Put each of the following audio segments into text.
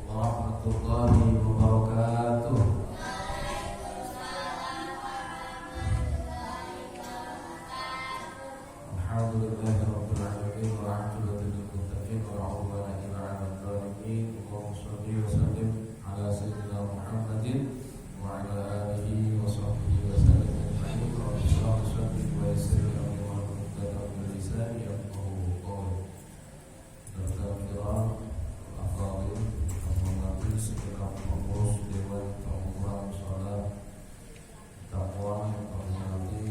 warahmatullahi wabarakatuh. Alhamdulillahirabbil alamin wa aqibatu lil muttaqin wa la udwana illa 'alal zalimin. Allahumma shalli wa sallim ala sayyidina Muhammadin wa ala alihi wa sahbihi wa sallam ajma'in. Rabbi shrah li sadri wa yassir li amri wahlul 'uqdatam min lisani yafqahu qawli. Al-Kiram Al-Afadil Al-Muhammadin segenap pengurus Dewan Pengukuran Salat Taqwa yang kami hormati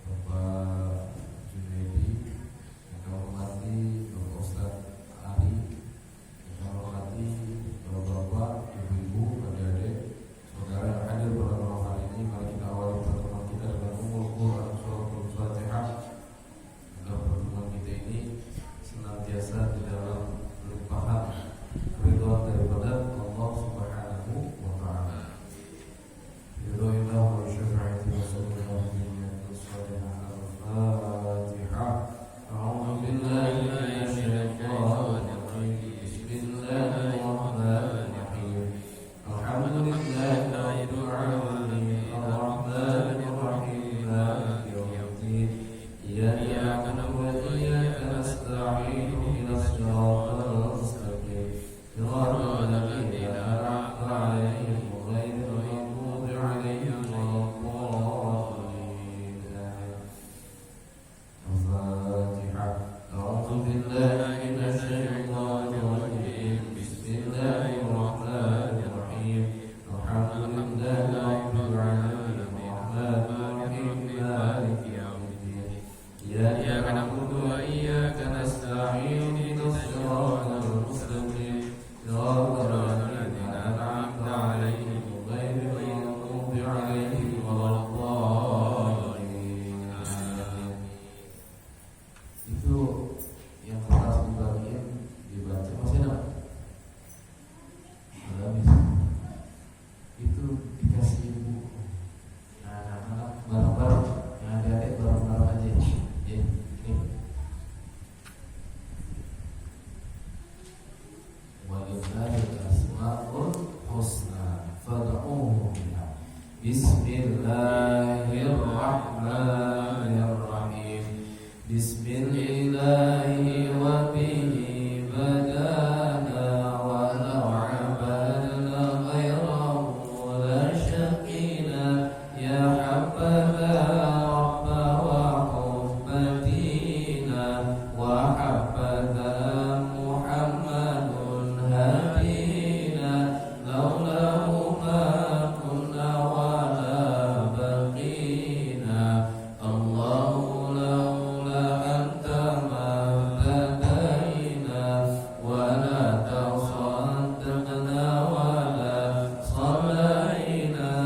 Bapak Junaidi, yang kami hormati Bapak Ustaz Ari, yang kami hormati Bapak-bapak, ibu-ibu, adik-adik, saudara yang hadir pada malam hari ini. Mari kita awali pertemuan kita dengan Ummul Quran Suratul Fatihah agar pertemuan kita ini senantiasa di dalam limpahan ridwan daripada Allah Subhanahu wa taala. Ridhoillah wa syafa'ati wa sallallahu alaihi wasallam. Al-Fatihah. A'udzu billahi minasy syaithanir rajim. Bismillahirrahmanirrahim. Alhamdulillahi rabbil alamin. Arrahmanir rahim. Maliki yaumiddin. Iyyaka na'budu wa iyyaka nasta'in. Ihdinas siratal mustaqim. Shiratal ladzina an'amta 'alaihim ghairil maghdubi 'alaihim waladdallin. Al-Fatihah. A'udzu billahi minasy syaithanir rajim. Bismillahirrahmanirrahim. Alhamdulillahi rabbil alamin. Arrahmanir rahim. Maliki yaumiddin. Iyyaka na'budu wa iyyaka nasta'in. Ihdinas siratal mustaqim. Shiratal ladzina an'amta 'alaihim ghairil maghdubi 'alaihim waladdallin. Itu yang kertas dibagiin dibaca masih ada? Ada habis. Itu dikasih ibu. Nah, anak-anak bareng-bareng, yang adik-adik bareng-bareng aja. Ya, ini. Walillahil asmaul husna fad'uhu biha. Bismillahirrahmanirrahim. Bismillahi wa bihi badana wa la abadna ghairahu la syakina ya habada rabba wa hubbatina wa habada Muhammadun hadina laulahu ma kunna wa la baqina Allahu laula anta ma badaina wa la tasaddaqna wa la sallaina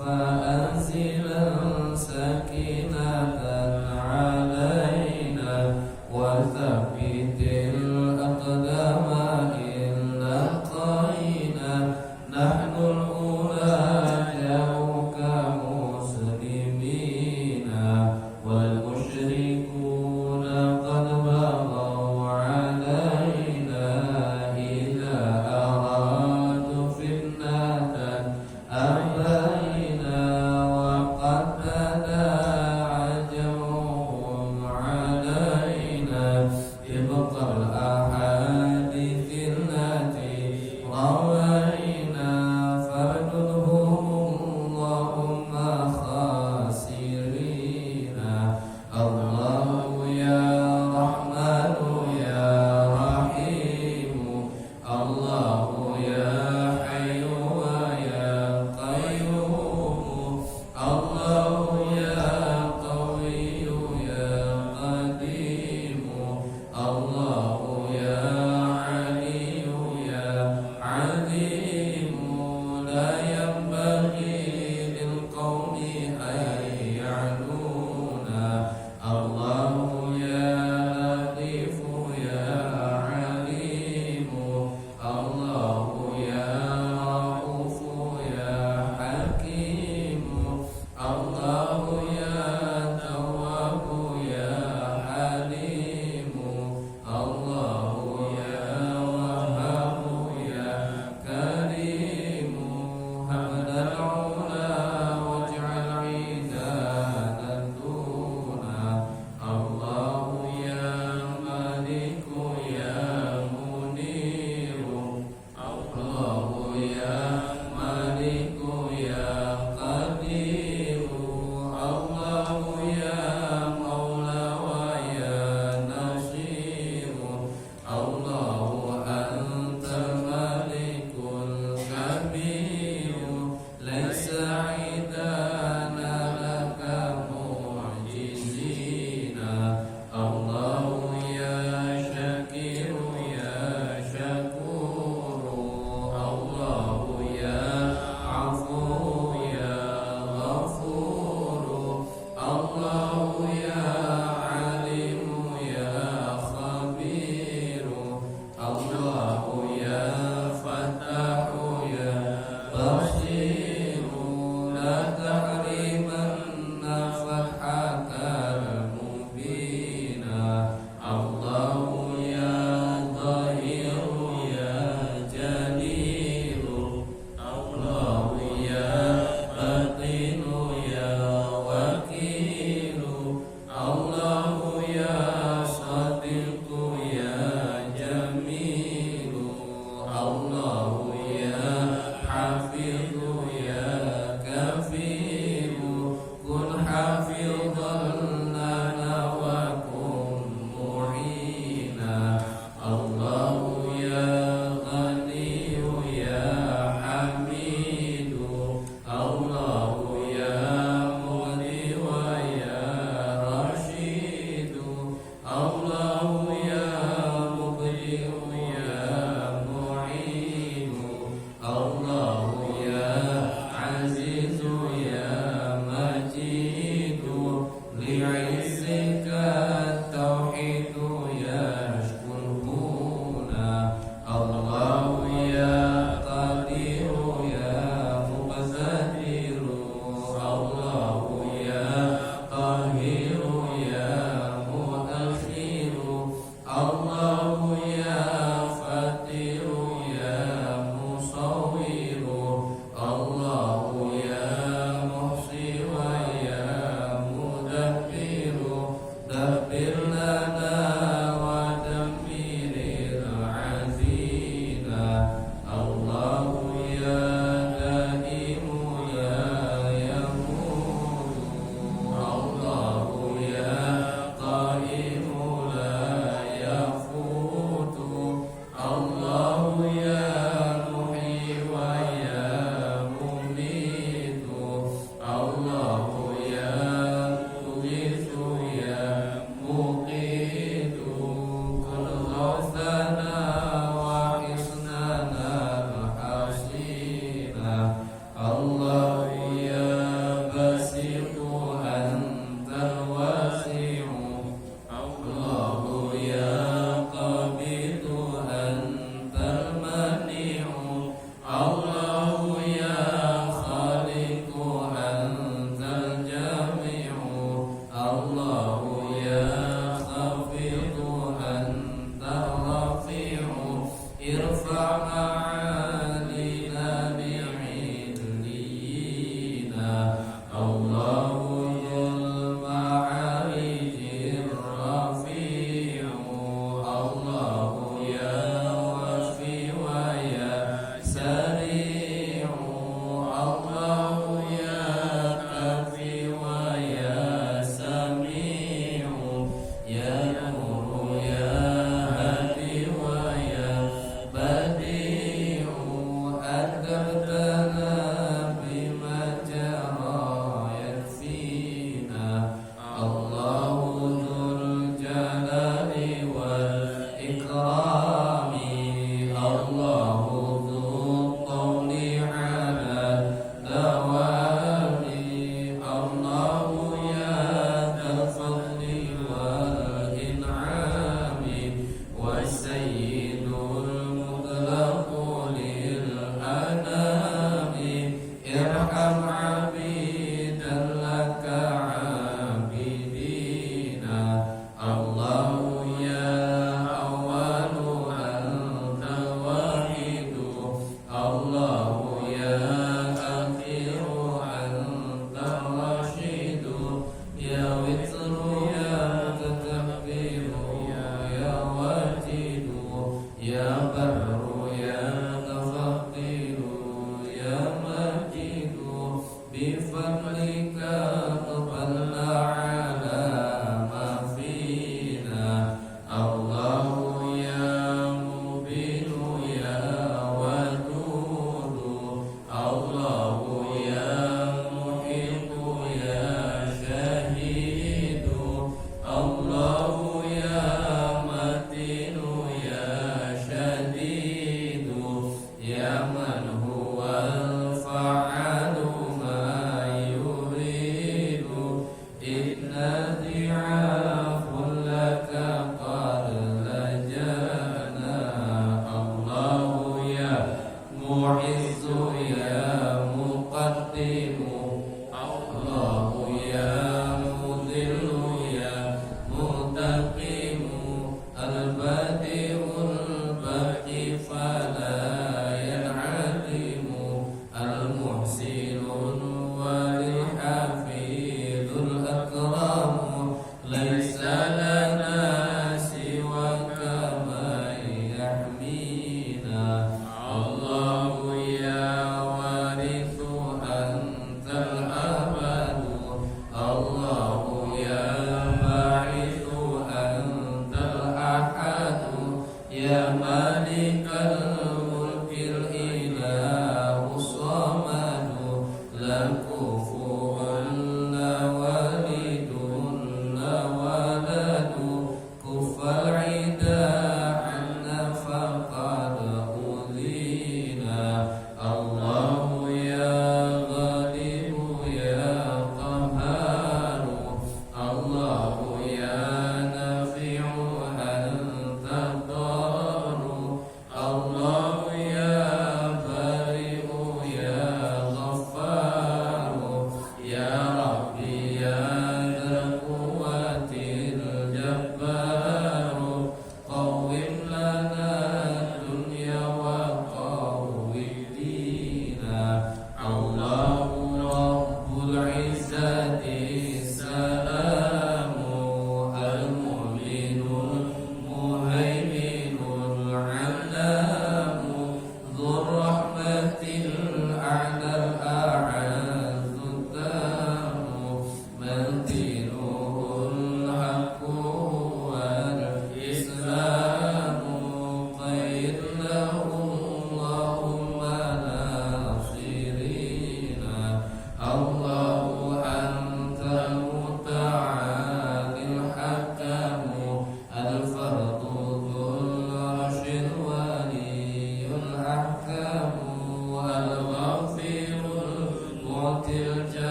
fa anzilan sakinatan alaina wa thabbitil aqdama in laqaina nahnu al-ula jauka muslimina wal musyrikuna qad baghaw alaina idza aradu fitnatan abaina wa qad bada ajruhum alaina ibqal ahadithil lati rawaina fardudhum Allahumma khasirina Allahu ya Rahmanu ya Rahimu Allahu ya Hayyu wa ya Qayyum Allahu ya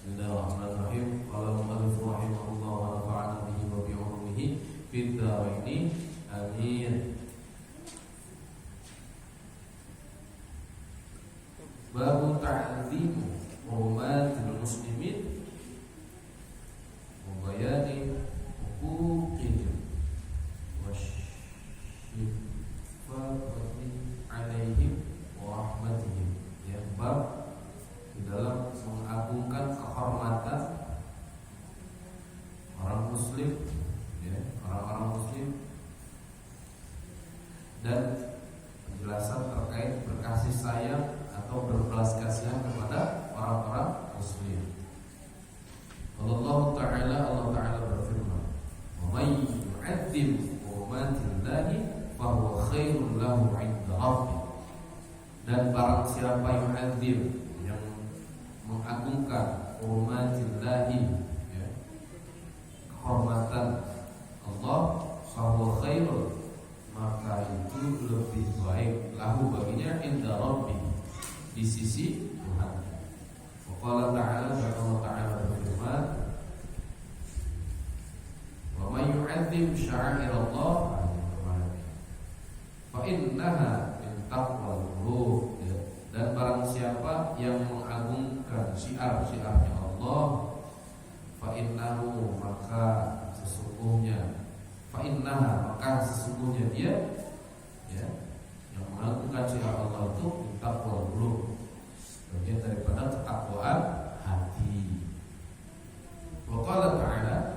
Bismillahirrahmanirrahim. Qala al-mu'allif rahimahullah wa nafa'ana bihi wa bi 'ulumihi fid dharain. Amin. Babu ta'zim hurumatil muslimin wa bayani huquqihim wa syifaqati 'alaihim wa rahmatihim. Ya, bab di dalam mengagungkan kehormatan orang muslim, ya, orang-orang muslim, dan penjelasan terkait berkasih sayang atau berbelas kasihan kepada orang-orang muslim. Allah Ta'ala berfirman, "Wa may yu'azzim hurmatillahi fa huwa khairun lahu 'inda rabbih." Dan barang siapa yu'azzim, yang mengagungkan hurmatillahi, ya, kehormatan Allah, fa huwa khairun, maka itu lebih baik lahu baginya inda rabbih, di sisi Tuhan. Qala ta'ala, dan Allah Ta'ala berfirman, "Wa may yu'azzim sya'airallah fa innaha min taqwal qulub." Dan barang siapa yang mengagungkan syiar-syiarnya Allah, fa innahu, maka sesungguhnya, dia, ya, yang mengagungkan syiar Allah itu min taqwal qulub, bagian daripada ketakwaan hati. Wa qala ta'ala,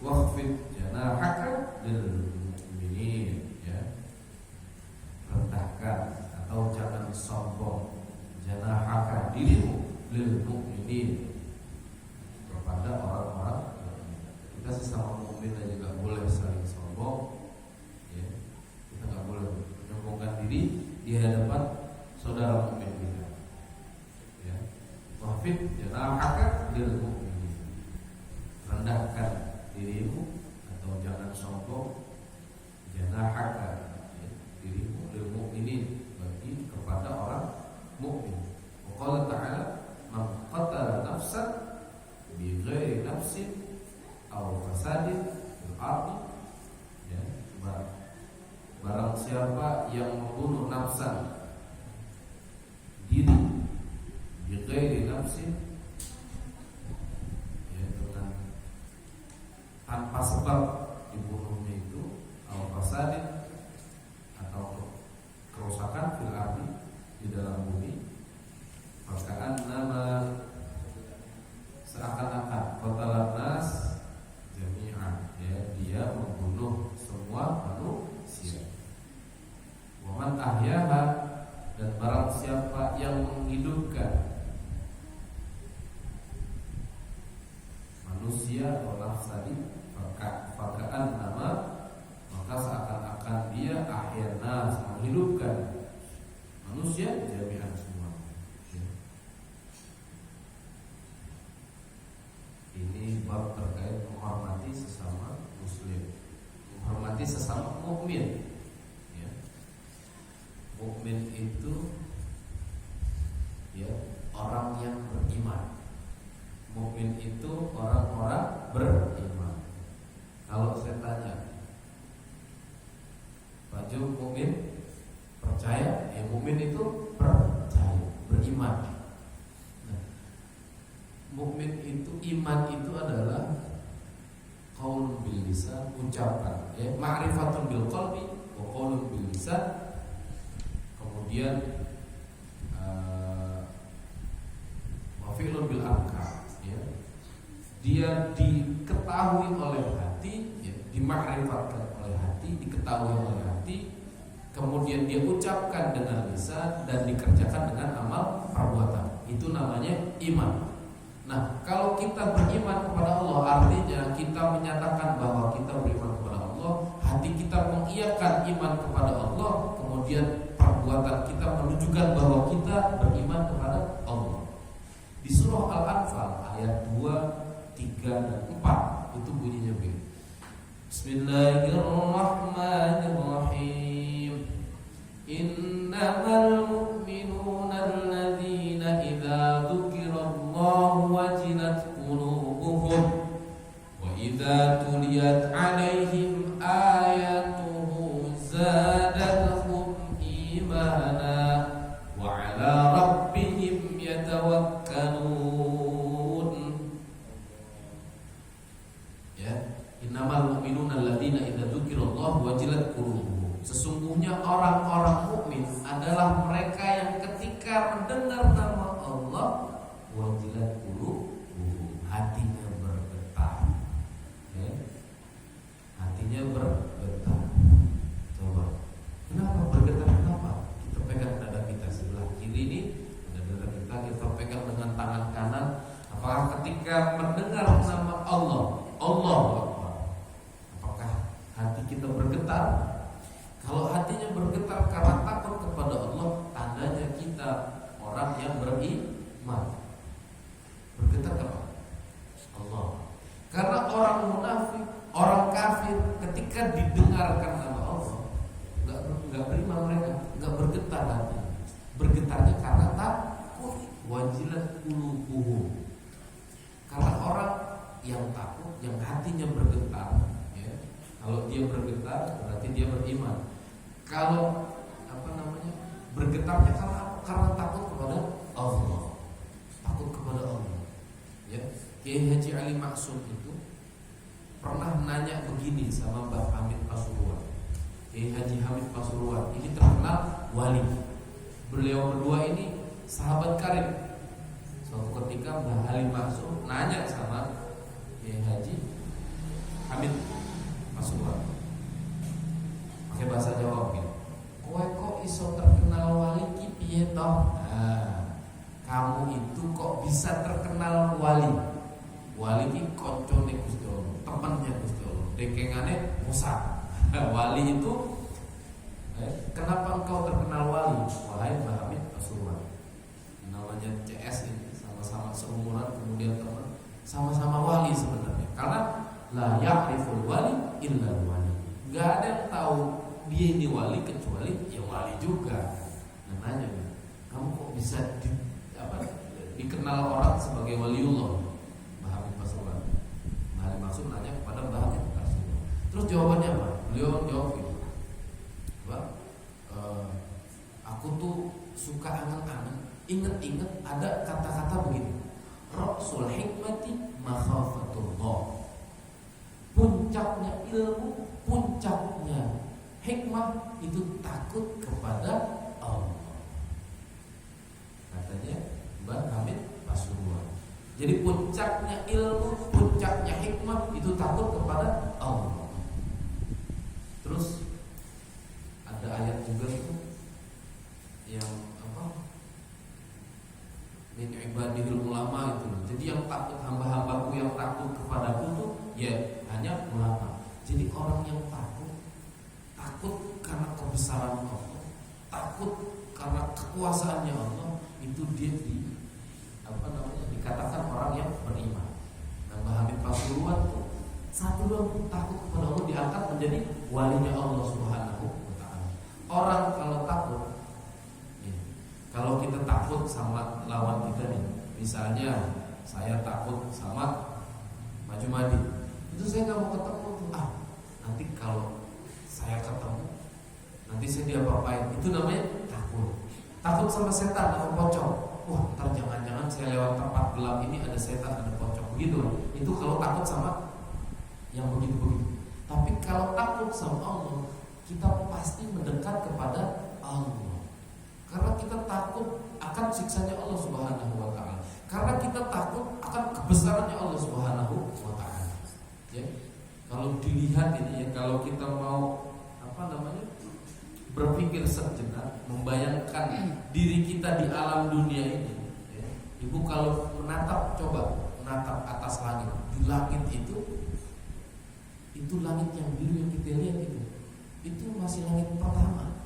"Wakhfid janahaka lil mu'minin." Ya, rendahkan atau jangan sombong janahaka, dirimu, lil mu'minin, kepada orang-orang mukmin. Kita sesama mukmin aja nggak boleh saling sombong, ya. Kita nggak boleh menyombongkan diri di hadapan saudara mukmin kita. Ya, wafid janahaka lil mu'minin, rendahkan dirimu atau jangan sombong janahaka, ya, dirimu, lil mu'minin, bagi kepada orang mukmin. Qala ta'ala, "Man qatala nafsan bi ghairi nafsin aw fasadin fil ardi." Ya, barang siapa yang membunuh nafsan, diri, bi ghairi nafsin, ya, dengan tanpa sebab dibunuhnya itu, aw fasadin, atau kerusakan fil ardi, di dalam bumi, maka nama seakan-akan qatalan nas jami'an, ya, dia membunuh semua manusia. Wa man ahyaha, dan barang siapa yang menghidupkan manusia atau nafsani, fakaan nama, maka seakan-akan dia akhirnya menghidupkan manusia jami'an semua. Ya. Ini bab terkait menghormati sesama muslim, menghormati sesama mukmin. Ya. Mukmin itu, ya, orang yang beriman. Mukmin itu orang-orang beriman. Kalau saya tanya, Pak Jo, mukmin percaya? Ya, mukmin itu percaya, beriman. Nah, mukmin itu, iman itu adalah qaulun bil lisan, ucapan, ya, ma'rifatun bil qalbi wa qaulun bil lisan. Kemudian wa fi'lun bil arkan, ya. Dia diketahui oleh hati, ya, dimakrifatkan oleh hati, diketahui oleh hati, kemudian dia ucapkan dengan lisan dan dikerjakan dengan amal perbuatan. Itu namanya iman. Nah, kalau kita beriman kepada Allah, artinya kita menyatakan bahwa kita beriman kepada Allah, hati kita mengiyakan iman kepada Allah, kemudian perbuatan kita menunjukkan bahwa kita beriman kepada Allah. Di surah Al-Anfal ayat 2, 3, dan 4 itu bunyinya begini. Bismillahirrahmanirrahim. Innamal mu'minuna alladzina idza dzukira يحزنون. Ya, innamal mu'minuna alladzina idza dzukirallahu wajilat qulubuhum. Sesungguhnya orang-orang mukmin adalah mereka yang ketika mendengar nama Allah wajilat qulubuhum, hatinya bergetar. Ya. Hatinya bergetar. Coba. Kenapa bergetar? Kenapa? Kita pegang dada kita sebelah kiri ini, dada kita pegang dengan tangan kanan. Apakah ketika mendengar nama Allah Akbar, apakah hati kita bergetar? Kalau hatinya bergetar karena takut kepada Allah, tandanya kita orang yang beriman. Bergetar apa? Allah. Karena orang munafik, orang kafir, ketika didengarkan nama Allah, nggak beriman mereka, nggak bergetar hati. Bergetarnya karena takut. Wajilat qulubuhum. Karena orang yang takut, yang hatinya bergetar, ya, kalau dia bergetar berarti dia beriman. Kalau bergetarnya karena takut kepada Allah, takut kepada Allah. Ya, Kiai Haji Ali Maksum itu pernah nanya begini sama Mbah Hamid Pasuruan. Kiai Haji Hamid Pasuruan ini terkenal wali. Beliau berdua ini sahabat karib. Suatu ketika Mbah Ali Maksum nanya sama Kiai Haji Hamid Pasuruan pakai bahasa Jawa gitu. Kowe kok iso terkenal wali ki piye toh? Nah, kamu itu kok bisa terkenal wali? Wali ki koncone Gusti Allah, temannya Gusti Allah, dekengane Musa. Wali itu kenapa engkau terkenal wali? Wahai Mbah Hamid Pasuruan, namanya CS ini, sama-sama seumuran, kemudian teman, sama-sama wali sebenarnya. Karena la ya'riful wali illa wali. Gak ada yang tahu dia ini wali kecuali ya wali juga. Nah, nanya, kamu kok bisa dikenal orang sebagai waliullah? Mbah Hamid Pasuruan. Mbah Hamid maksud nanya kepada Mbah Hamid Pasuruan. Terus jawabannya apa? Beliau jawab gitu. Aku tuh suka angan-angan, inget-inget ada kata-kata begini. Ra'sul hikmati makhafatullah. Puncaknya ilmu, puncaknya hikmah itu takut kepada Allah. Katanya Mbah Hamid Pasuruan. Jadi puncaknya ilmu, puncaknya hikmah itu takut kepada Allah. Terus ada ayat juga itu yang min ibadihil ulama itu. Jadi yang takut, hamba-hambaku yang takut kepadaku tuh ya hanya ulama. Jadi orang yang takut karena kebesaran Allah, takut karena kekuasaannya Allah, itu dia dikatakan orang yang beriman. Nah, Mbah Hamid Pasuruan tuh satu doang takut kepada Allah diangkat menjadi walinya Allah Subhanahu wa ta'ala. Orang kalau takut, kalau kita takut sama lawan kita nih, misalnya saya takut sama Maju Madi, itu saya nggak mau ketemu tuh. Nanti kalau saya ketemu, nanti saya diapa-apain. Itu namanya takut. Takut sama setan, sama pocong. Wah, ntar jangan-jangan saya lewat tempat gelap ini ada setan, ada pocong. Begitu. Itu kalau takut sama yang begitu-begitu. Tapi kalau takut sama Allah, kita pasti mendekat kepada Allah. Karena kita takut akan siksanya Allah Subhanahu wa ta'ala. Karena kita takut akan kebesarannya Allah Subhanahu wa ta'ala. Ya. Kalau dilihat ini ya, kalau kita mau berpikir sejenak, membayangkan diri kita di alam dunia ini, ya. Ibu kalau coba menatap atas langit, di langit itu langit yang biru yang kita lihat itu masih langit pertama.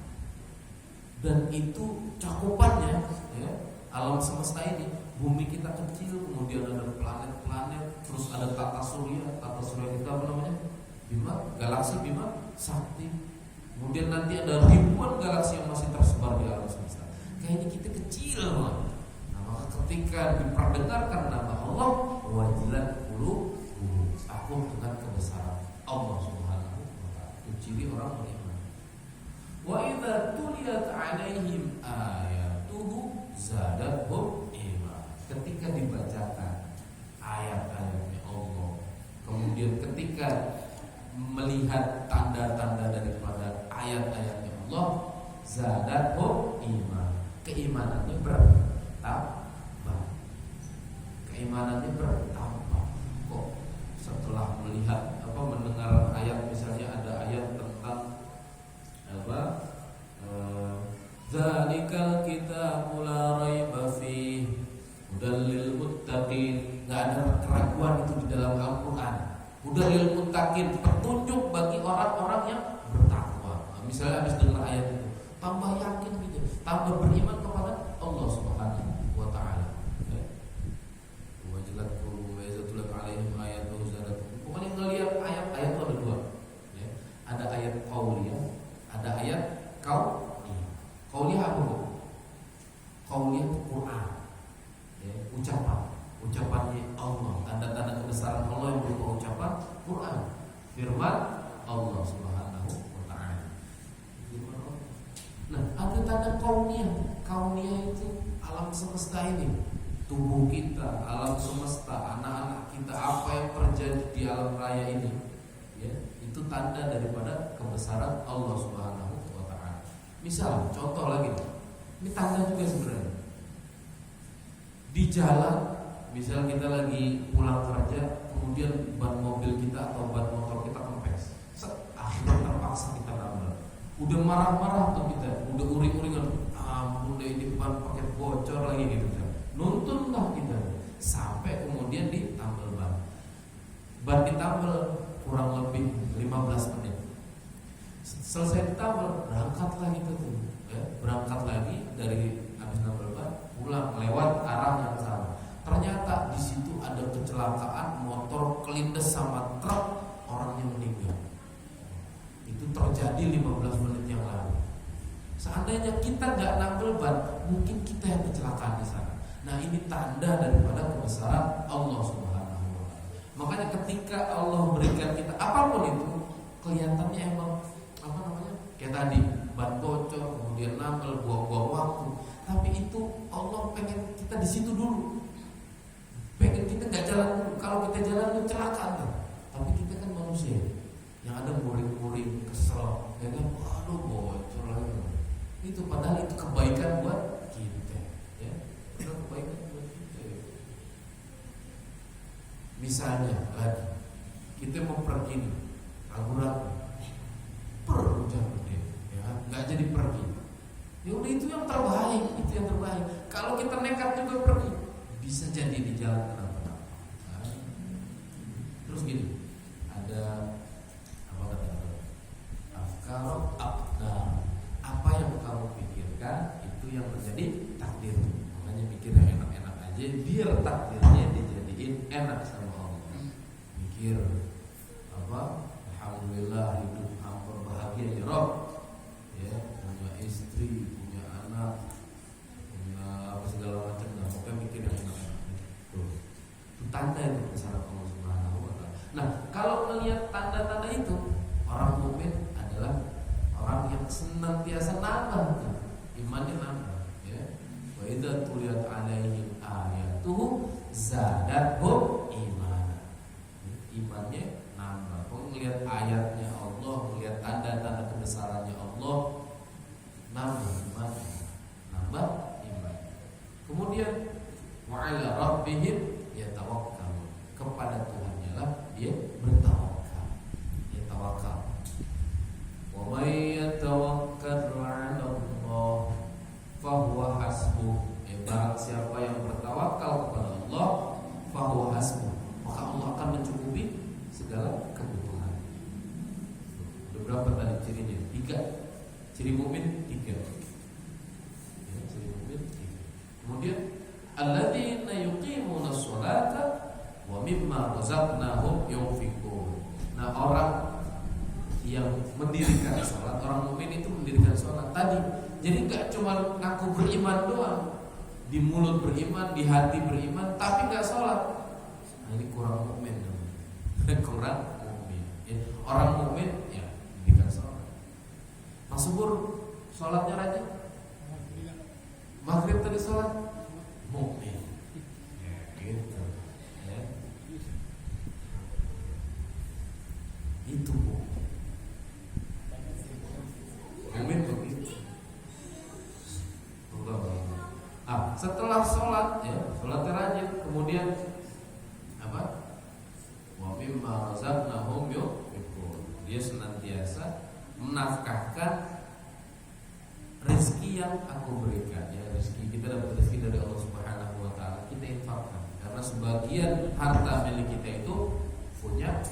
Dan itu cakupannya, ya, alam semesta ini, bumi kita kecil, kemudian ada planet-planet, terus ada tata surya itu apa namanya? Galaksi Bima Sakti. Kemudian nanti ada ribuan galaksi yang masih tersebar di alam semesta. Kayaknya kita kecil banget. Nah, maka ketika diperdengarkan nama Allah, wajilat qulubuhum, takut dengan kebesaran Allah Subhanahu wa ta'ala. Itu ciri orang beriman. Wa idza tuliyat 'alaihim ayatuhu zadatuhum iman. ketika dibacakan ayat-ayatnya Allah, kemudian ketika melihat tanda-tanda daripada ayat-ayatnya Allah, zadatuhum iman, keimanannya bertambah. Keimanannya bertambah. Kok setelah melihat mendengar ayat, misalnya ada ayat tentang Zalikal kitabu la raiba fihi hudal lil muttaqin. Enggak ada keraguan itu di dalam Al-Qur'an. Hudal lil muttaqin, petunjuk bagi orang-orang yang bertakwa. Nah, misalnya habis dengar ayat itu, tambah yakin gitu, tambah beriman kepada Allah Subhanahu wa taala. Wajilat qulubuhum wa yazatulat 'alaihim ayatuhu zadatuhum. Pokoknya ngelihat ayat-ayat itu ada dua. Ya. Ada ayat qauliyah, ada ayat qauliyah. Qauliyah apa bu? Qauliyah itu Quran, ya, ucapannya Allah, tanda-tanda kebesaran Allah yang berupa ucapan Quran, firman Allah Subhanahu wa taala. Nah, ada tanda kauniyah. Kauniyah itu alam semesta ini, tubuh kita, alam semesta, anak-anak kita, apa yang terjadi di alam raya ini, ya, itu tanda daripada kebesaran Allah Subhanahu wa taala. Misal, contoh lagi, ini tanda juga sebenarnya. Di jalan, misal kita lagi pulang kerja, kemudian ban mobil kita atau ban motor kita kempes, akhirnya terpaksa kita nabrak. Udah marah-marah tuh kita, udah uring-uringan, ampun deh ini ban pakai bocor lagi gitu kan. Nuntunlah kita sampai kemudian ditambal ban. Ban ditambal kurang lebih 15 menit. Selesai ditambal, berangkatlah kita tuh, ya, berangkat lagi dari habis nambal ban, pulang lewat arah yang sama. Ternyata di situ ada kecelakaan motor kelindes sama truk, orangnya meninggal. Itu terjadi 15 menit yang lalu. Seandainya kita nggak nambel ban, mungkin kita yang kecelakaan di sana. Nah, ini tanda daripada kebesaran Allah Subhanahu wa taala. Makanya ketika Allah berikan kita apapun itu, kelihatannya emang kayak tadi ban bocor, kemudian nambel, buang-buang waktu. Tapi itu Allah pengen kita di situ dulu. Pengen kita nggak jalan dulu. Kalau kita jalan itu kecelakaan kan. Tapi kita kan manusia yang ada muring-muring, kesel, ya kan? Waduh, bocor lagi. Itu padahal itu kebaikan buat kita, ya. Itu kebaikan buat kita. Misalnya lagi, kita mau pergi nih, ragu-ragu, hujan gede, ya, nggak jadi pergi. Ya udah, itu yang terbaik, itu yang terbaik. Kalau kita nekat juga pergi, bisa jadi di jalan kenapa-napa. Nah, terus gini, ada apa kata? Afkar abdar. Apa yang kamu pikirkan itu yang menjadi takdir. Makanya mikir yang enak-enak aja, biar takdirnya dijadiin enak sama Allah. Mikir apa? Alhamdulillah hidup hampir bahagia ya Rob. Ya, punya istri, punya anak, punya apa segala macam. Nah, pokoknya mikir yang enak-enak. Itu tanda itu kebesaran Allah Subhanahu wa taala. Nah, kalau melihat tanda-tanda itu, orang mukmin adalah orang yang senantiasa nambah, imannya nambah, ya. Wa idza tuliyat 'alaihim ayatuhu zadatuhum imana. Imannya nambah. Kalau melihat ayatnya Allah, melihat tanda-tanda kebesarannya Allah, nambah iman, nambah iman. Kemudian wa 'ala rabbihim yatawakkalun. Kepada Tuhannya lah dia bertawakal. Dia tawakal. Wa may yatawakkal 'ala Allah fahuwa hasbuh. Barang siapa yang bertawakal kepada Allah, fahuwa hasbuh, maka Allah akan mencukupi segala kebutuhan. Berapa tadi cirinya? 3. Ciri mukmin 3. Ya, ciri mukmin 3. Kemudian alladzina yuqimuna sholata wa mimma razaqnahum yunfiqun. Nah, orang yang mendirikan sholat, orang mukmin itu mendirikan sholat tadi. Jadi nggak cuma ngaku beriman doang, di mulut beriman, di hati beriman, tapi nggak sholat. Nah, ini kurang mukmin. Kurang mukmin. Ya, orang mukmin ya mendirikan sholat. Mas Subur sholatnya rajin. Maghrib tadi sholat, mukmin. setelah sholat ya, sholat rajin, kemudian apa? Wa mimma razaqnahum yunfiqun. Dia senantiasa menafkahkan rezeki yang aku berikan ya. Rezeki kita dapat rezeki dari Allah Subhanahu wa taala, kita infakkan. Karena sebagian harta milik kita itu punya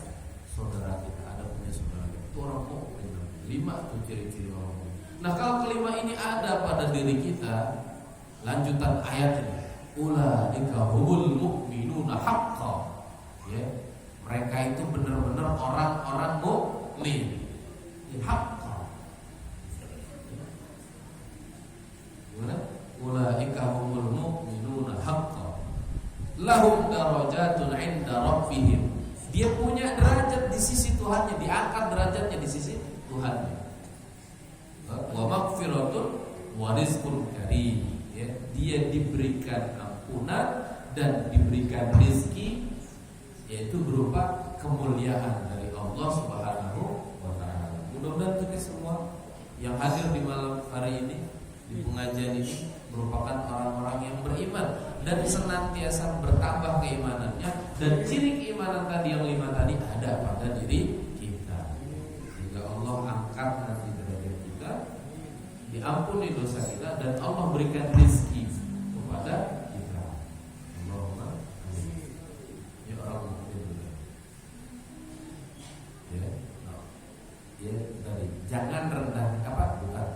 saudara kita, ada punya saudara kita. Itu orang mukmin. 5 tuh ciri-ciri orang mukmin. Nah, kalau kelima ini ada pada diri kita, lanjutan ayat ini, ulaika humul mu'minuna haqqan. Ya, mereka itu benar-benar orang-orang mukmin. Haqqan. Gimana? Ulaika humul mu'minuna haqqan. Lahum darajatun 'inda rabbihim. Dia punya derajat di sisi Tuhannya, diangkat derajatnya di sisi Tuhannya. Wa maghfiratun wa rizqun karim. Ya, dia diberikan ampunan dan diberikan rezeki, yaitu berupa kemuliaan dari Allah Subhanahu wa taala. Mudah-mudahan kita semua yang hadir di malam hari ini di pengajian ini merupakan orang-orang yang beriman dan senantiasa bertambah keimanannya, dan ciri keimanan tadi yang 5 tadi ada pada diri kita, sehingga Allah angkat nanti derajat kita, diampuni dosa kita, dan Allah berikan rezeki kepada kita. Allahumma amin. Ya orang mukmin. Ya, ya tadi jangan rendah bukan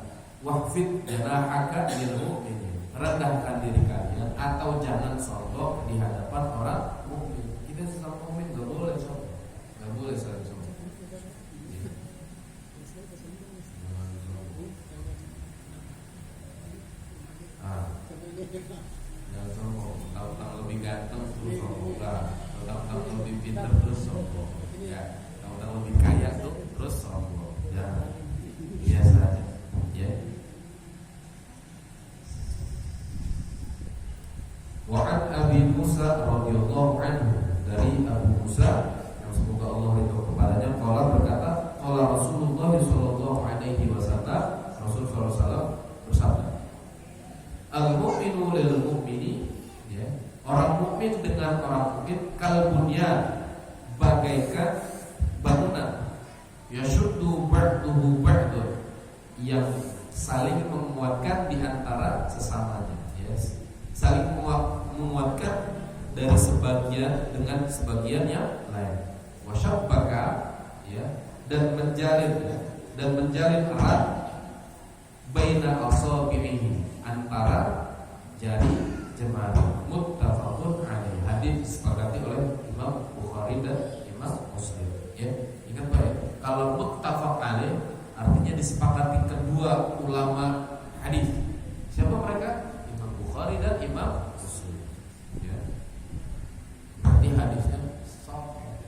wahfid janahaka lil mu'minin. Rendahkan diri kalian atau jangan sombong di hadapan orang mukmin. Kita sesama mukmin enggak boleh sombong. Enggak boleh saling sombong. Ya. Jangan sombong. Tahu-tahu lebih ganteng terus sombong. Tahu-tahu lebih pintar terus sombong. Ya, tahu-tahu lebih kaya tuh terus sombong. Jangan. Biasa aja. Ya. Wa'an Abi Musa radhiyallahu anhu, dari Abu Musa yang semoga Allah ridho kepadanya, qala berkata, qala Rasulullah sallallahu alaihi wasallam, Rasul sallallahu alaihi wasallam bersabda, al-mu'minu lil mu'mini, ya, orang mukmin dengan orang mukmin kal bunyan, bagaikan bangunan, yashuddu ba'duhu ba'dun, yang saling menguatkan di antara sesamanya, yes. Saling menguatkan dari sebagian dengan sebagian yang lain. Wasyabbaka, ya, dan menjalin erat baina asabihi, antara jari jemari. Muttafaqun alaih. Hadis disepakati oleh Imam Bukhari dan Imam Muslim. Ya, ingat Pak ya, kalau muttafaq alaih artinya disepakati kedua ulama hadis. Siapa mereka? Bukhari dan Imam Muslim. Ya. Berarti hadisnya sahih.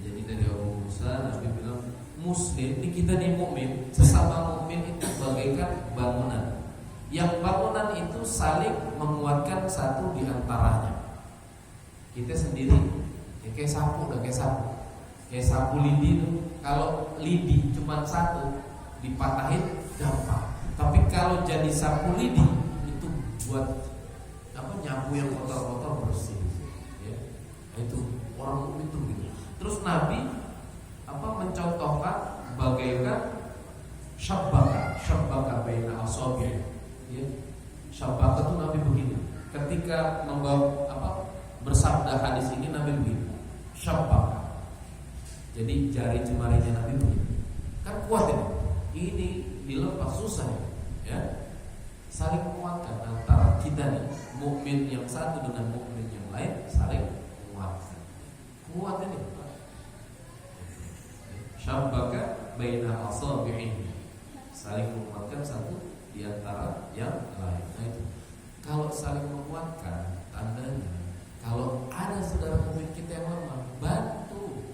Jadi dari Abu Musa, Nabi bilang, Muslim di kita di mukmin, sesama mukmin itu bagaikan bangunan. Yang bangunan itu saling menguatkan satu di antaranya. Kita sendiri, ya kayak sapu, kayak sapu lidi itu. Kalau lidi cuma satu, dipatahin gampang. Tapi kalau jadi sapu lidi itu buat nyapu yang kotor-kotor bersih, ya. Itu orang mukmin itu gitu. Terus Nabi mencontohkan bagaikan syabbaka baina asabi', ya. Syabbaka itu Nabi begini. Ketika membawa bersabda hadis ini Nabi begini. Syabbaka. Jadi jari jemarinya Nabi begini. Kan kuat ini. Ini dilepas susah ya. Saling menguatkan antara kita nih, mukmin yang satu dengan mukmin yang lain, saling menguatkan. Kuat ini. Syabbaka baina asabi'i, saling menguatkan satu di antara yang lain. Nah itu. Kalau saling menguatkan, tandanya kalau ada saudara mukmin kita yang lemah, bantu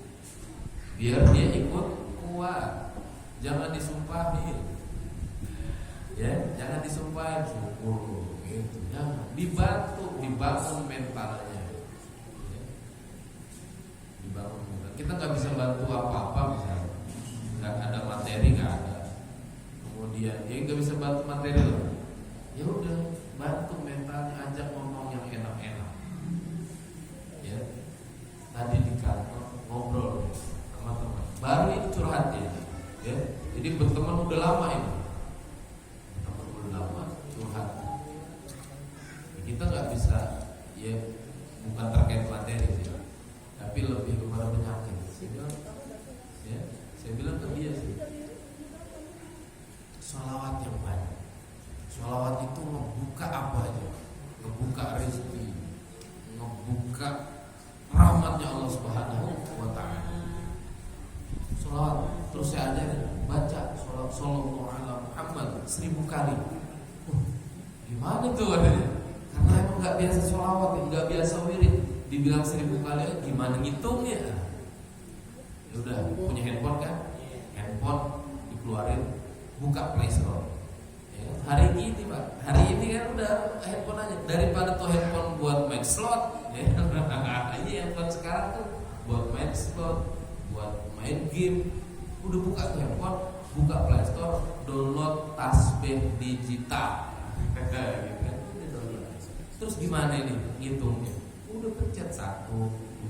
biar dia ikut kuat. Jangan disumpahin, ya, jangan disumpahin syukur gitu. Jangan, dibantu, dibangun mentalnya, ya. Dibangun mental. Kita nggak bisa bantu apa-apa misalnya, nggak ada materi, nggak ada. Kemudian dia nggak bisa bantu materi loh. Ya udah, bantu mentalnya, ajak ngomong yang enak-enak. Ya, tadi di kantor ngobrol sama teman, baru itu curhat dia. Ya, jadi berteman udah lama ini, berteman udah lama curhat. Kita nggak bisa, ya bukan terkait materi sih, tapi lebih kepada penyakit. Saya bilang ke dia sih, sholawat yang banyak. Sholawat itu ngebuka apa aja, ngebuka rezeki, ngebuka rahmatnya Allah Subhanahu wa Ta'ala. Sholawat, terus saya ajarin baca sholawat sallallahu ala Muhammad 1000 kali. Gimana tuh adanya? Karena emang nggak biasa sholawat, nggak biasa wirid. Dibilang 1000 kali, gimana ngitungnya? Ya udah, punya handphone kan? Handphone dikeluarin, buka Play Store. Ya, hari ini Pak, hari ini kan udah handphone aja. Daripada tuh handphone buat main slot, ya, handphone sekarang tuh buat main slot, buat main game. Udah buka tuh handphone, buka Play Store, download tasbih digital. Terus gimana ini ngitungnya? Udah pencet 1,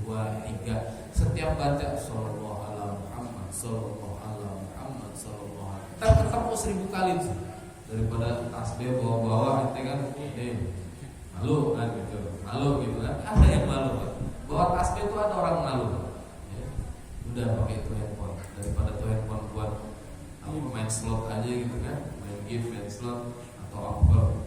2, 3. Setiap baca sallallahu ala Muhammad, sallallahu ala Muhammad, sallallahu ala. Kita ketemu 1000 kali tuh. Daripada tasbih bawa-bawa gitu kan, malu kan gitu, malu gitu kan. Ada yang malu kan. Bawa tasbih itu ada orang malu. Ya. Udah pakai itu handphone. Daripada tuh handphone buat main slot aja gitu kan, main game, main slot atau apa.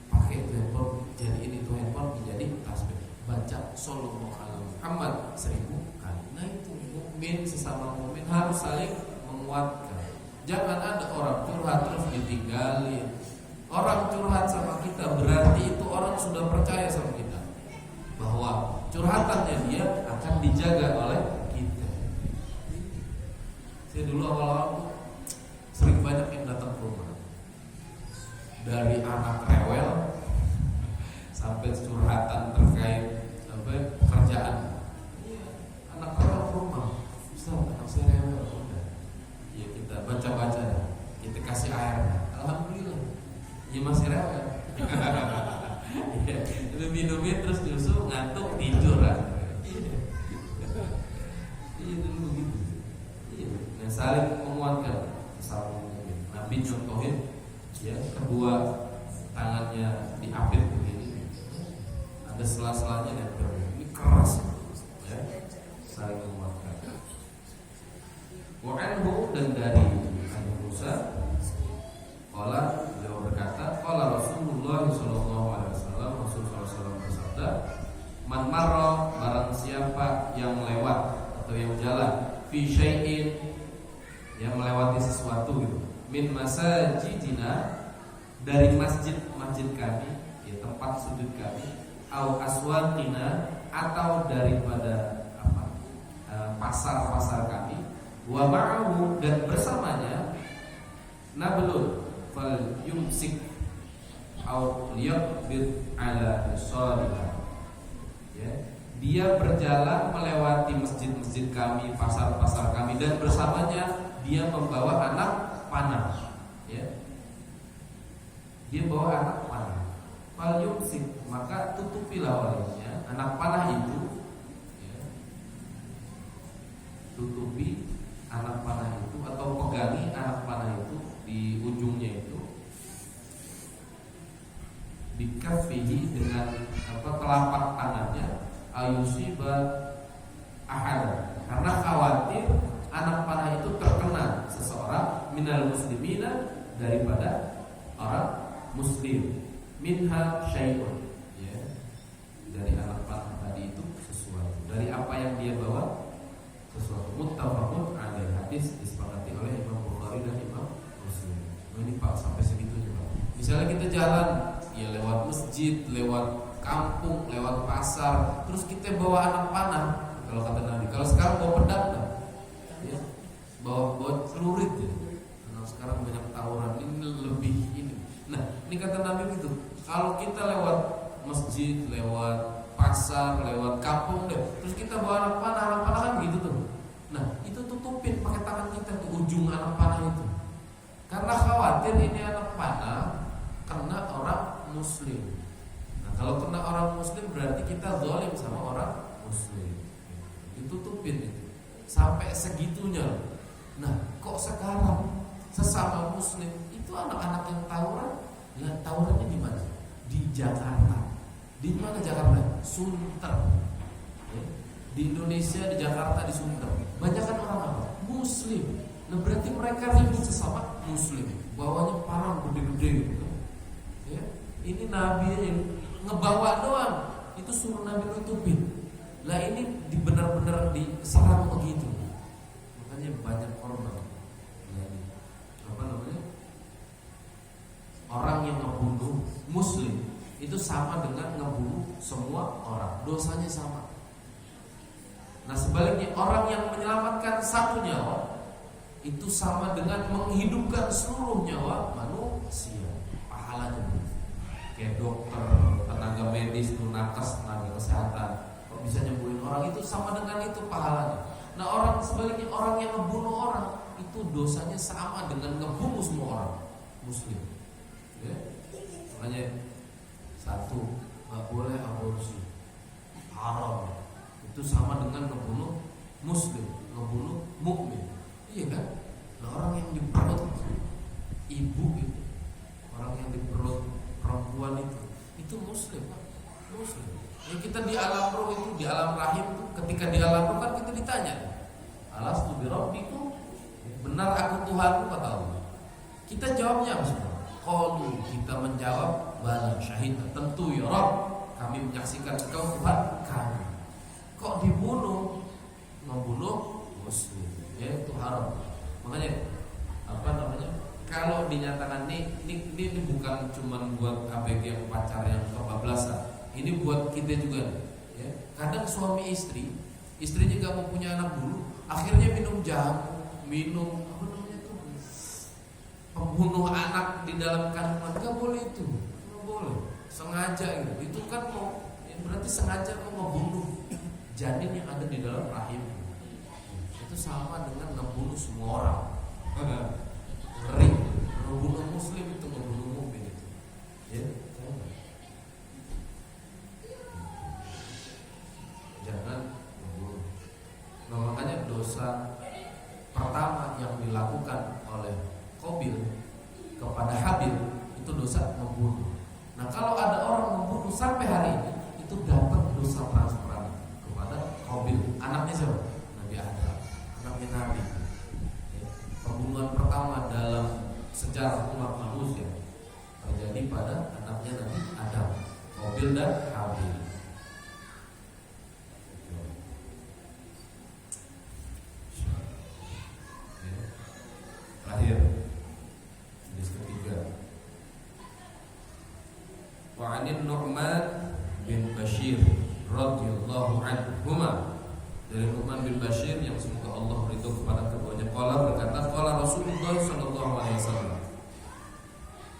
Pakai itu handphone, jadi ini tuh handphone menjadi tasbih. Baca sallallahu alaihi Muhammad 1000 kali. Nah itu mukmin, sesama mukmin harus saling menguatkan. Jangan ada orang curhat terus ditinggalin. Orang curhat sama kita berarti itu orang sudah percaya sama kita bahwa curhatannya dia akan dijaga oleh kita. Saya dulu awal-awal sering banyak yang datang ke rumah, dari anak rewel sampai curhatan terkait sampai pekerjaan. Anak rewel ke rumah, Ustaz, anak saya rewel. Udah, ya kita baca-baca, kita kasih air. Alhamdulillah, ya masih rewel. Ya, itu minumin terus nyusu, ngantuk, tidur kan. Iya dulu gitu. Iya, yang saling menguatkan sesama mukmin. Nabi contohin, ya kedua tangannya diapit begini, ada sela-selanya dan ini keras, ya saling menguatkan. Wa'anhu, dan dari Abu Musa, qala, beliau berkata, qala Rasulullah sallallahu alaihi wasallam, Rasulullah SAW bersabda, man marra, barang siapa yang lewat atau yang jalan, fi syai'in, yang melewati sesuatu gitu, min masajidina, dari masjid-masjid kami, ya tempat sujud kami, au aswaqina, atau daripada apa, pasar-pasar kami, wa ma'ahu, dan bersamanya, nablun fal yumsik au liyaqbid ala sholihah. Ya, dia berjalan melewati masjid-masjid kami, pasar-pasar kami, dan bersamanya dia membawa anak panah. Ya, dia bawa anak panah. Fal yumsik, maka tutupilah olehnya anak panah itu. Ya, tutupi anak panah itu atau pegangi anak panah itu di ujungnya itu, bikafihi, dengan telapak tangannya, ayusiba ahad, karena khawatir anak panah itu terkena seseorang, minal muslimina, daripada orang muslim, minha syai'un, ya, dari anak panah tadi itu sesuatu, dari apa yang dia bawa sesuatu. Muttafaqun alaih, hadis disepakati oleh Imam Bukhari dan Imam Muslim. Ini Pak sampai segitunya Pak. Misalnya kita jalan, ya lewat masjid, lewat kampung, lewat pasar, terus kita bawa anak panah, kalau kata Nabi. Kalau sekarang bawa pedang, ya, bawa celurit ya. Karena sekarang banyak tawuran, ini lebih ini. Nah, ini kata Nabi gitu. Kalau kita lewat masjid, lewat pasar, lewat kampung deh, terus kita bawa anak panah kan gitu tuh. Nah, itu tutupin pakai tangan kita tuh ujung anak panah itu. Karena khawatir ini anak panah kena orang muslim. Nah, kalau kena orang muslim berarti kita zalim sama orang muslim. Ditutupin itu sampai segitunya. Nah, kok sekarang sesama muslim itu anak-anak yang tawuran? Lah, tawurannya di mana? Di Jakarta. Di mana Jakarta? Sunter. Ya. Di Indonesia, di Jakarta, di Sunter. Banyakan orang apa? Muslim. Nah, berarti mereka ribut sesama muslim. Bawanya parang gede-gede gitu. Ya. Ini Nabi yang ngebawa doang. Itu suruh Nabi nutupin. Lah, ini benar-benar diserang begitu. Makanya banyak korban. Apa namanya? Orang yang ngebunuh muslim itu sama dengan ngebunuh semua orang, dosanya sama. Nah, sebaliknya orang yang menyelamatkan satu nyawa itu sama dengan menghidupkan seluruh nyawa manusia, pahalanya. Kayak dokter, tenaga medis, nakes, tenaga kesehatan, kalau bisa nyembuhin orang itu sama dengan itu pahalanya. Nah, orang sebaliknya orang yang ngebunuh orang itu dosanya sama dengan ngebunuh semua orang muslim. Ya. Makanya satu, nggak boleh aborsi, haram. Itu sama dengan ngebunuh muslim, ngebunuh mukmin. Iya kan? Nah, orang yang di perut ibu itu, orang yang di perut perempuan itu muslim, Pak. Muslim. Yang kita di alam roh itu, di alam rahim itu, ketika di alam roh kan kita ditanya, alastu bi rabbikum, benar aku Tuhanku, kata Allah. Kita jawabnya apa? Qalu, kita menjawab, bala syahidna, tentu ya Rabb, kami menyaksikan engkau Tuhan kami. Kok dibunuh? Membunuh muslim, ya itu haram. Makanya apa namanya? Kalau dinyatakan ini bukan cuma buat ABG yang pacar yang kebablasan, ini buat kita juga. Ya. Kadang suami istri juga mau punya anak dulu, akhirnya minum jamu, minum apa namanya itu, pembunuh anak di dalam kandungan. Nggak boleh itu, nggak boleh. Sengaja gitu. Itu kan mau, ya berarti sengaja mau ngebunuh janin yang ada di dalam rahim. Itu sama dengan ngebunuh semua orang. Ngeri. Ngebunuh muslim itu ngebunuh mukmin itu. Ya. Jangan membunuh. Nah, makanya dosa pertama yang dilakukan oleh Qabil kepada Habil itu dosa membunuh. Nah, kalau ada orang membunuh sampai hari ini, itu dapat dosa transferan kepada Qabil. Anaknya siapa? Nabi Adam, anaknya Nabi. Ya. Pembunuhan pertama dalam sejarah umat manusia terjadi pada anaknya Nabi Adam, Qabil dan Habil. Terakhir, hadis ketiga. Wa 'anil Nu'man bin Bashir radhiyallahu anhuma, dari Nu'man bin Bashir yang semoga Allah ridho kepada keduanya, qala, berkata, qala Rasulullah sallallahu alaihi wasallam,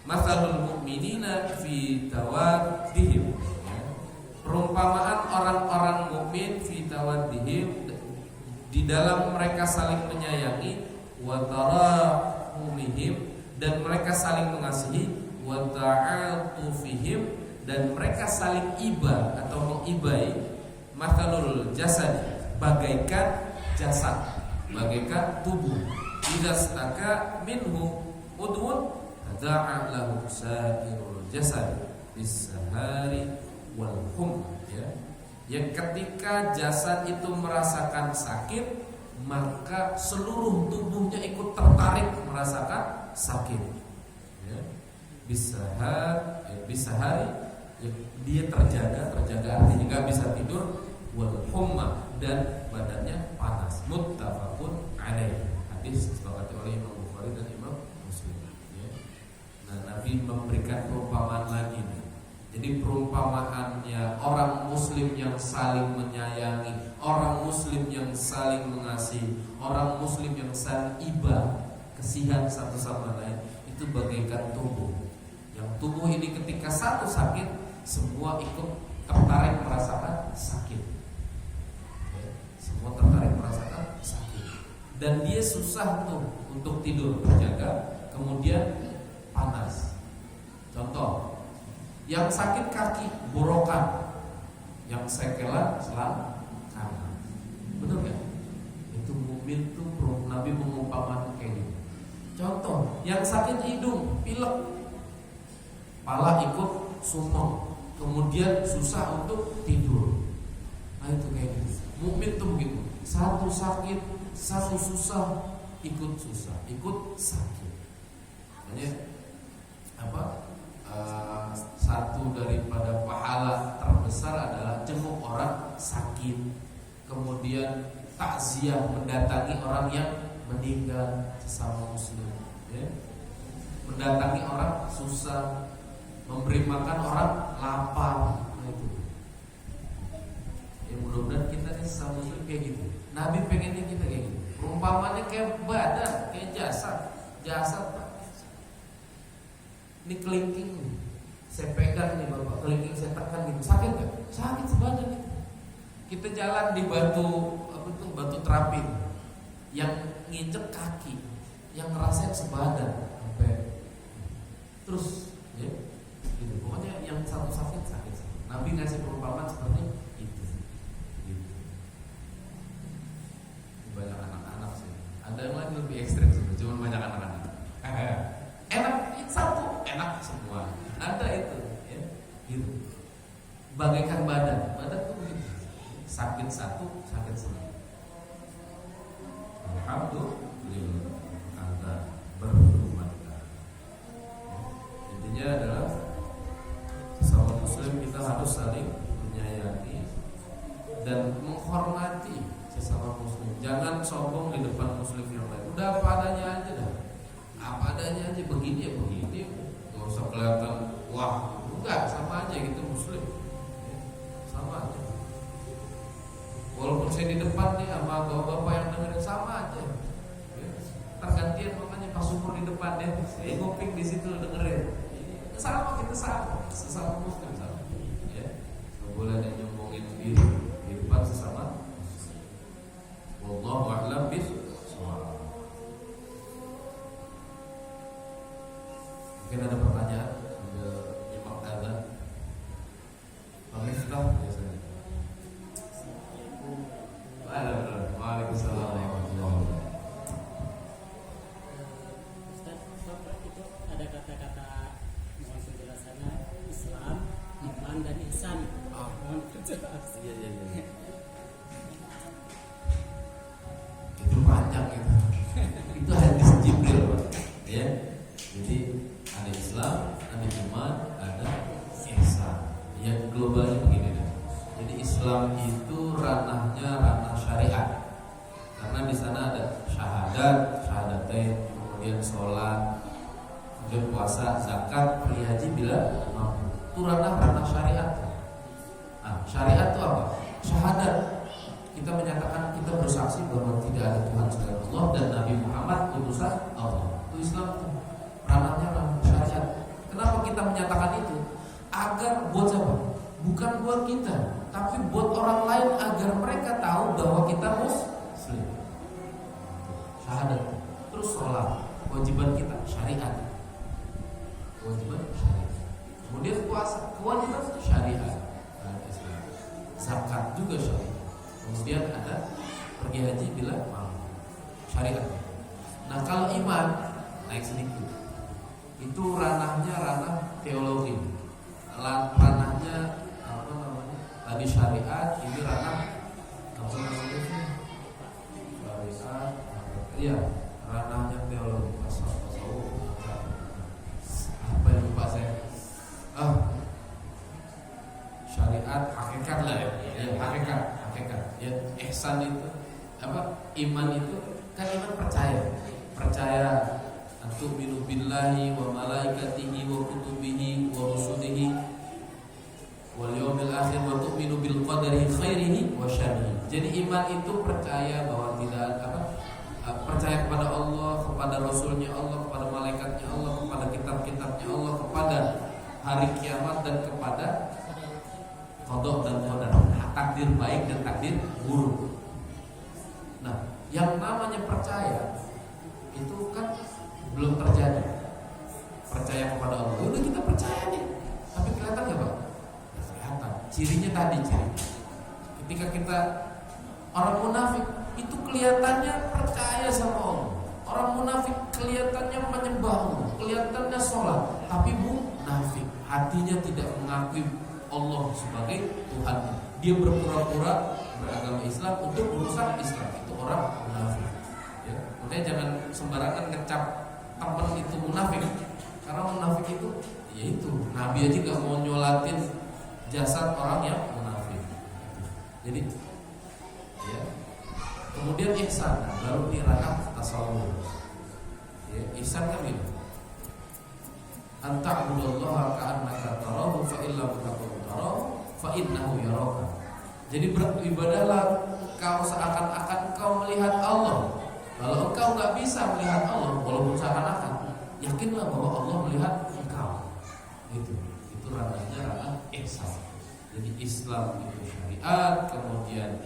mathalul mu'minina fi tawaddihim, perumpamaan orang-orang mukmin fi tawaddihim, di dalam mereka saling menyayangi, wa tarahumihim, dan mereka saling mengasihi, wa ta'atufihim, dan mereka saling iba atau mengibai, mathalul jasad, bagaikan jasad, bagaikan tubuh, idza staka minhu udwun tada'a lahu sa'irul jasad bis-sahari wal hum, ya. Yang ketika jasad itu merasakan sakit, maka seluruh tubuhnya ikut tertarik merasakan sakit. Ya. Bisahari, ya, dia terjaga artinya nggak bisa tidur, wal humma, dan badannya panas. Muttafaqun alaih. Hadis disepakati oleh Imam Bukhari dan Imam Muslim. Ya. Nah, Nabi memberikan perumpamaan lagi nih. Jadi perumpamaannya orang muslim yang saling menyayangi, orang muslim yang saling mengasihi, orang muslim yang saling iba, kasihan satu sama lain, itu bagaikan tubuh. Yang tubuh ini ketika satu sakit, semua ikut tertarik merasakan sakit. Ya, semua tertarik merasakan sakit. Dan dia susah tuh untuk tidur, terjaga, kemudian panas. Contoh, yang sakit kaki borokan, yang sekelan selang kanan. Benar gak? Itu mukmin tuh Nabi mengumpamakan kayak gitu. Contoh, yang sakit hidung, pilek, pala ikut sumeng, kemudian susah untuk tidur. Nah itu kayak gitu. Mukmin tuh begitu. Satu sakit, satu susah, ikut susah, ikut sakit. Makanya apa? Satu daripada pahala terbesar adalah jenguk orang sakit, kemudian takziah, mendatangi orang yang meninggal sesama muslim, ya. Mendatangi orang susah, memberi makan orang lapar. Nah itu. Ya mudah-mudahan kita nih sesama muslim kayak gitu. Nabi pengennya kita kayak gitu. Perumpamannya kayak badan, kayak jasad. Ini kelingking nih, saya pegang nih bapak, kelingking saya tekan gitu, sakit gak? Sakit sebadan itu. Kita jalan di batu terapin, yang nginjek kaki, yang ngerasain sebadan sampai terus, ya, gitu. Pokoknya yang satu sakit. Nabi ngasih perumpamaan seperti itu. Gitu. Banyak anak-anak sih. Ada yang lagi lebih ekstrim sih, cuma banyak anak-anak. Enak itu satu, enak semua. Ada itu, ya, gitu. Bagaikan badan tuh begitu. Sakit satu, sakit semua. Alhamdulillah, Anda berhubungan. Intinya adalah sesama muslim kita harus saling menyayangi dan menghormati sesama muslim. Jangan sombong di depan muslim yang lain. Udah apa adanya aja dah. Apa adanya aja, begini ya begini, gak usah kelihatan wah, enggak, sama aja gitu muslim, ya, sama aja. Walaupun saya di depan nih sama bapak-bapak yang dengerin sama aja, ya. Tergantian makanya pas umur di depan ya, saya ngoping di situ dengerin, sama kita sama, sesama muslim sama, ya. Gak boleh ada yang nyombongin diri di depan sesama. Wallahu a'lam bishawab. Mungkin ada pertanyaan sambil nyimak azan. Pak Miftah biasanya. Waalaikumsalam warahmatullahi wabarakatuh. Ustaz, itu ada kata-kata mohon penjelasannya Islam, iman dan ihsan. Mohon penjelasan. Iya. Itu panjang itu. Itu hadis Jibril, Pak. Ya. Jadi ada Islam, ada iman, ada ihsan. Yang globalnya begini deh. Jadi Islam itu ranahnya ranah syariat. Karena di sana ada syahadatain, kemudian sholat, kemudian puasa, zakat, beri haji bila mampu. Itu ranah syariat. Nah, syariat itu apa? Syahadat. Kita menyatakan, kita bersaksi bahwa tidak ada Tuhan selain Allah dan Nabi Muhammad utusan Allah. Itu Islam tuh. Ranahnya ranah syariat. Kenapa kita menyatakan itu? Agar buat siapa? Bukan buat kita, tapi buat orang lain agar mereka tahu bahwa kita muslim. Syahadat. Terus sholat, kewajiban kita syariat. Kewajiban syariat. Kemudian puasa, kewajiban syariat. Islam. Zakat juga syariat. Kemudian ada pergi haji bila mampu, syariat. Nah kalau iman naik sedikit, itu ranahnya ranah teologi, ranahnya apa namanya? Tadi syariat, ini ranah apa namanya? Syariat, iya, ranahnya teologi, tasawuf. Apa yang lupa saya? Syariat, hakikat lah ya, hakikat. Ya, ihsan itu apa? Iman itu kan iman percaya antu'minu billahi wa malaikatihi wa kutubihi wa rusulihi wal yawmil akhir wa tu'minu bil qadari khairihi wa syarrihi. Jadi iman itu percaya bahwa tidak percaya kepada Allah, kepada Rasulnya Allah, kepada malaikatnya Allah, kepada kitab-kitabnya Allah, kepada hari kiamat dan kepada qada dan qadar, takdir baik dan takdir buruk. Nah, yang namanya percaya itu kan belum terjadi. Percaya kepada Allah, udah kita percaya cirinya tadi ketika kita orang munafik itu kelihatannya percaya sama Allah. Orang munafik kelihatannya menyembah Allah, kelihatannya sholat, tapi munafik, hatinya tidak mengakui Allah sebagai Tuhan. Dia berpura-pura beragama Islam untuk merusak Islam. Itu orang munafik. Ya, makanya jangan sembarangan ngecap teman itu munafik. Karena munafik itu, yaitu Nabi aja gak mau nyolatin jasad orang yang munafik. Jadi, ya. Kemudian ihsan, baru di ranah tasawuf. Ya, ihsan kan gitu. Anta'budallaha ka'annaka tarahu fa illam takun tarahu fa innahu yaraka. Jadi beribadahlah kau seakan-akan kau melihat Allah. Kalau engkau nggak bisa melihat Allah, walaupun seakan-akan, yakinlah bahwa Allah melihat engkau. Itu ranahnya ranah ihsan. Jadi Islam itu syariat, kemudian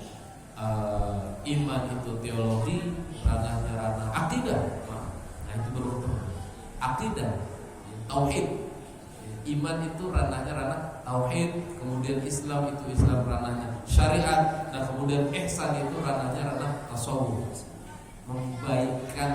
iman itu teologi, ranahnya ranah akidah. Nah itu beruntun. Akidah, tauhid. Iman itu ranahnya ranah tauhid, kemudian Islam itu Islam ranahnya syariat, dan kemudian ihsan itu ranahnya ranah tasawuf. Membaikkan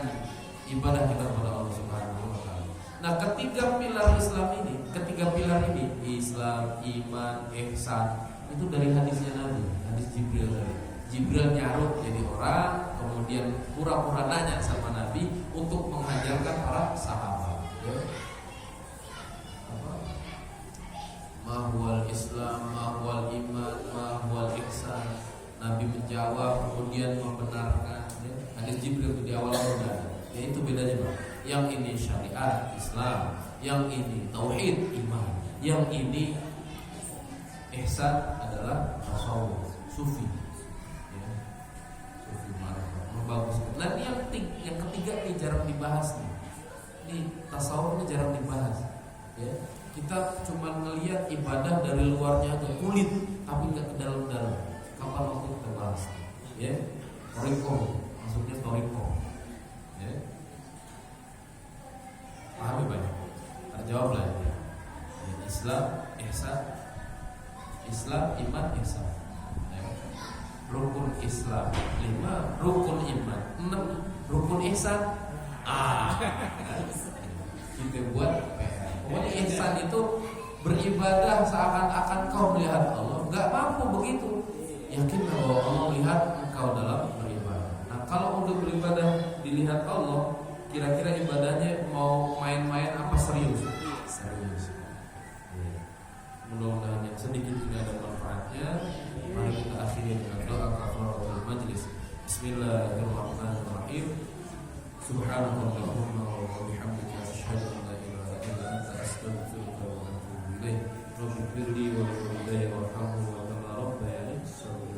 ibadah kita kepada Allah Subhanahu wa taala. Nah, ketiga pilar Islam ini, Islam, iman, ihsan, itu dari hadisnya Nabi, hadis Jibril tadi. Jibril nyaruk jadi orang, kemudian pura-pura nanya sama Nabi untuk mengajarkan para sahabat. Ya. Mahwal Islam, mahwal iman, mahwal ihsan. Nabi menjawab, kemudian membenarkan. Ya. Hadis Jibril itu di awal sudah. Ya itu bedanya, Pak. Yang ini syariat Islam, yang ini tauhid iman, yang ini ihsan adalah tasawuf, sufi. Bagus. Nah ini yang ketiga ini jarang dibahas nih. Ini tasawuf ini jarang dibahas. Ya, kita cuma ngelihat ibadah dari luarnya aja, kulit, tapi nggak ke dalam-dalam. Kapan waktu kita bahas? Ya, toriko, maksudnya toriko. Ya, paham ya banyak. Terjawab lah. Ya. Islam, ihsan, Islam, iman, ihsan. Rukun Islam 5, rukun iman 6, rukun ihsan kita buat pokoknya ihsan itu beribadah seakan-akan kau melihat Allah. Gak mampu begitu, yakin bahwa Allah melihat engkau dalam beribadah. Nah kalau untuk beribadah dilihat Allah, kira-kira ibadahnya mau main-main apa serius? Serius. Mudah-mudahan yang sedikit ini ada manfaatnya. Mari kita akhiri dengan doa kafaratul majlis. Bismillahirrahmanirrahim. Subhanallahumma wa bihamdika asyhadu an la ilaha illa anta astaghfiruka wa atubu ilaik. Rabbi firli wa li walidayya warhamhuma kama rabbayani shaghira.